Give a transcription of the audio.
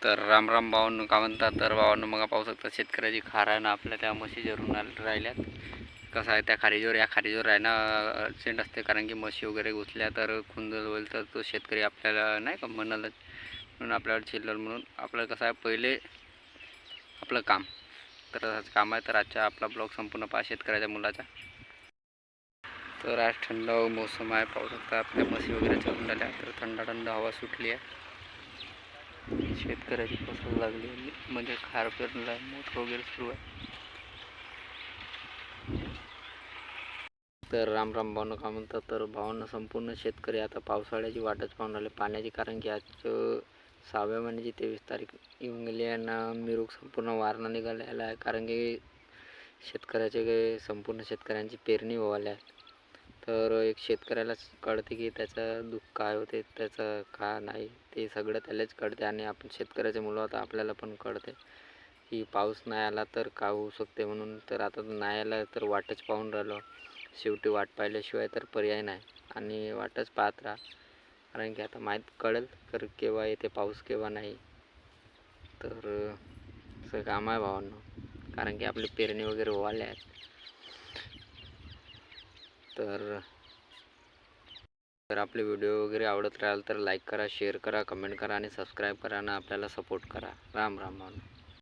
तर राम राम भावांनो, का म्हणतात तर भावांनो, मग पाहू शकता शेतकऱ्याची खारायनं आपल्या त्या म्हशी जरून राहिल्यात. कसं आहे, त्या या खारीजोर आहे ना अर्जंट असते, कारण की म्हशी वगैरे घुसल्या तर खुंदल होईल, तर तो शेतकरी आपल्याला नाही का म्हणाल म्हणून आपल्याला चिल्लर म्हणून आपल्याला कसं आहे पहिले आपलं काम तर काम आहे. तर आजचा आपला ब्लॉग संपूर्ण पहा शेतकऱ्याच्या मुलाचा. तर आज थंड मोसम आहे, पाहू शकता आपल्या म्हशी वगैरे चरून राहिल्या, तर थंड थंड हवा सुटली आहे. शेतकऱ्याची फसल लागली म्हणजे खार पेरला मोठ वगैरे सुरू आहे. तर राम राम भावनं, का म्हणतात तर भावनं, संपूर्ण शेतकरी आता पावसाळ्याची वाटच पाहून राहिले पाण्याची, कारण की आज 6व्या महिन्याची 23 तारीख येऊन गेली आहे ना. मिरूग संपूर्ण वारणा निघालेला आहे, कारण की शेतकऱ्याचे संपूर्ण शेतकऱ्यांची पेरणी व्हायला आहे. तर एक शेतकऱ्यालाच कळते की त्याचं दुःख काय होते, त्याचं का नाही ते सगळं त्यालाच कळते. आणि आपण शेतकऱ्याचे मुलं आता आपल्याला पण कळते की पाऊस नाही आला तर काय होऊ शकते म्हणून. तर आता नाही आला तर वाटच पाहून राहिलो. शेवटी वाट पाहिल्याशिवाय तर पर्याय नाही, आणि वाटच पाहत राहा, कारण की आता माहीत कळेल तर केव्हा येते पाऊस केव्हा नाही. तर असं काम आहे भावांनो, कारण की आपली पेरणी वगैरे व्हायला आहेत. तर आपले व्हिडिओ वगैरे आवडत राहिल तर लाईक करा, शेअर करा, कमेंट करा आणि सबस्क्राईब करा आणि आपल्याला सपोर्ट करा. राम राम भावांनो.